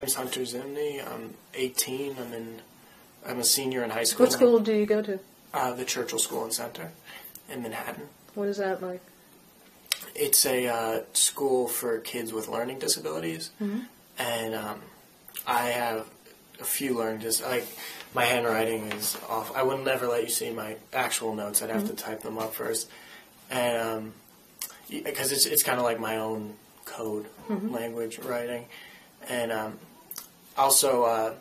My name's Hunter Zinny. I'm 18. I'm a senior in high school. What school do you go to? The Churchill School and Center in Manhattan. What is that like? It's a school for kids with learning disabilities, and I have a few learning disabilities. Like, my handwriting is off. I would never let you see my actual notes. I'd have to type them up first, and because it's kind of like my own code language writing, and also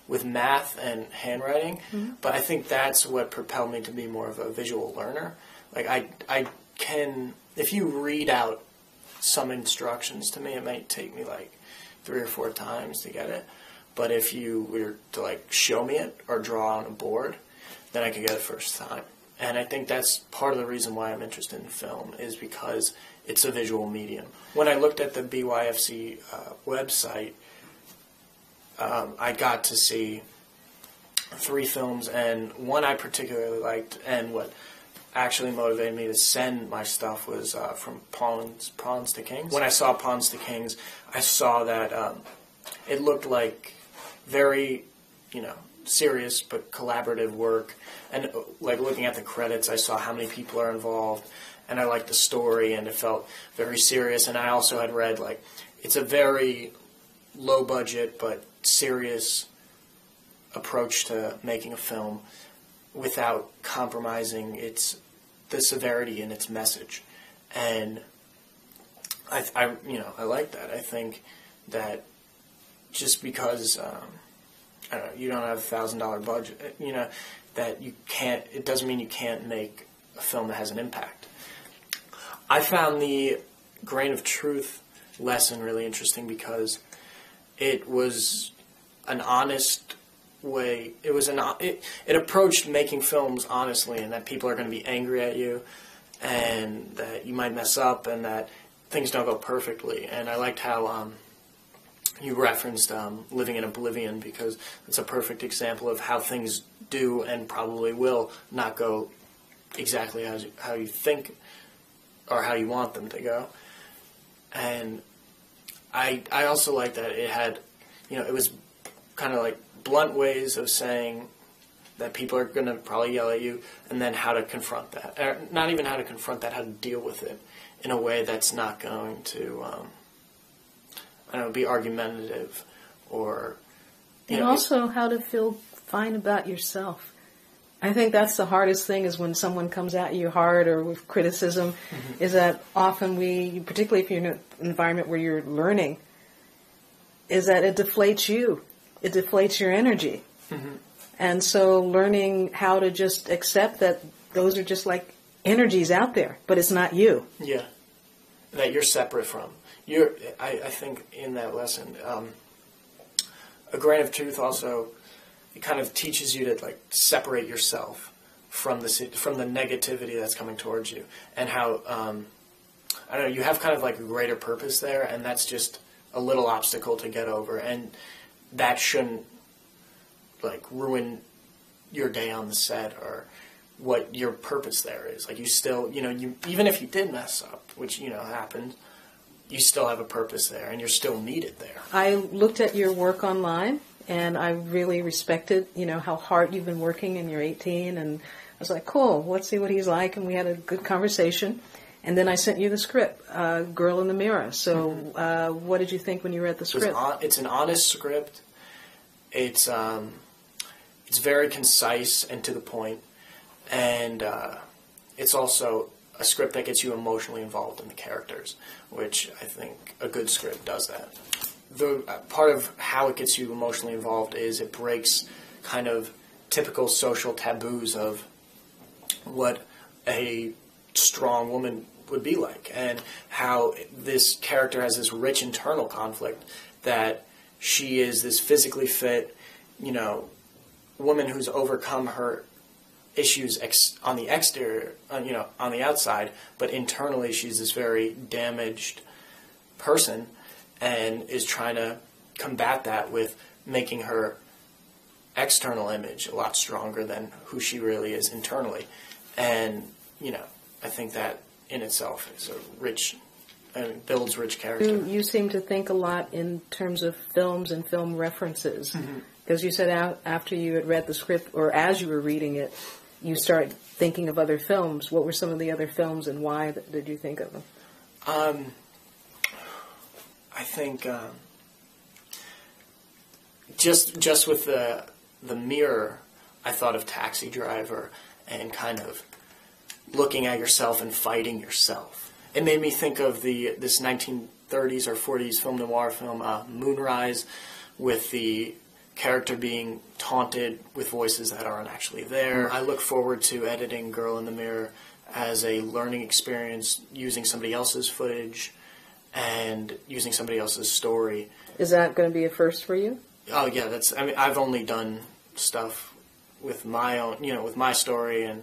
with math and handwriting. But I think that's what propelled me to be more of a visual learner. Like, I can, if you read out some instructions to me, it might take me like 3 or 4 times to get it. But if you were to like show me it or draw on a board, then I could get it first time. And I think that's part of the reason why I'm interested in film, is because it's a visual medium. When I looked at the BYFC website, I got to see 3 films, and one I particularly liked, and what actually motivated me to send my stuff was from Pawns to Kings. When I saw Pawns to Kings, I saw that it looked like very, serious but collaborative work. And like looking at the credits, I saw how many people are involved, and I liked the story, and it felt very serious. And I also had read, like, it's a very low budget but serious approach to making a film without compromising the severity in its message. And I like that. I think that just because I don't know, you don't have a $1,000 budget, that you can't. It doesn't mean you can't make a film that has an impact. I found the grain of truth lesson really interesting because it was an honest way. It approached making films honestly, and that people are going to be angry at you, and that you might mess up, and that things don't go perfectly. And I liked how you referenced Living in Oblivion, because it's a perfect example of how things do and probably will not go exactly how you think or how you want them to go. And I also like that it had, it was kind of like blunt ways of saying that people are going to probably yell at you, and then how to confront that. Or not even how to confront that, how to deal with it in a way that's not going to be argumentative, or and also how to feel fine about yourself. I think that's the hardest thing, is when someone comes at you hard or with criticism, is that often particularly if you're in an environment where you're learning, is that it deflates you. It deflates your energy. And so learning how to just accept that those are just like energies out there, but it's not you. Yeah, that you're separate from. I think in that lesson, a grain of truth also, it kind of teaches you to like separate yourself from the negativity that's coming towards you, and how I don't know, you have kind of like a greater purpose there, and that's just a little obstacle to get over, and that shouldn't like ruin your day on the set or what your purpose there is. Like, you still, even if you did mess up, which happened, you still have a purpose there, and you're still needed there. I looked at your work online, and I really respected, how hard you've been working, and you're 18, and I was like, cool, let's see what he's like, and we had a good conversation. And then I sent you the script, Girl in the Mirror. So what did you think when you read the script? It's an honest script. It's very concise and to the point, and it's also a script that gets you emotionally involved in the characters, which I think a good script does that. The part of how it gets you emotionally involved is it breaks kind of typical social taboos of what a strong woman would be like, and how this character has this rich internal conflict, that she is this physically fit, woman who's overcome her issues on the exterior, on the outside, but internally she's this very damaged person, and is trying to combat that with making her external image a lot stronger than who she really is internally. And, I think that in itself is a rich and builds rich character. You seem to think a lot in terms of films and film references. Because you said after you had read the script, or as you were reading it, you started thinking of other films. What were some of the other films, and why did you think of them? I think just with the mirror, I thought of Taxi Driver and kind of looking at yourself and fighting yourself. It made me think of this 1930s or 40s film noir film, Moonrise, with the character being taunted with voices that aren't actually there. I look forward to editing Girl in the Mirror as a learning experience, using somebody else's footage and using somebody else's story. Is that going to be a first for you? Oh yeah, I've only done stuff with my own, with my story and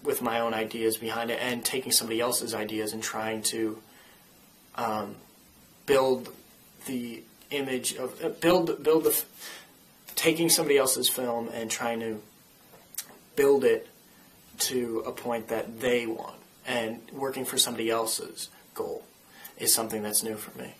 with my own ideas behind it, and taking somebody else's ideas and trying to build the image of taking somebody else's film and trying to build it to a point that they want, and working for somebody else's goal is something that's new for me.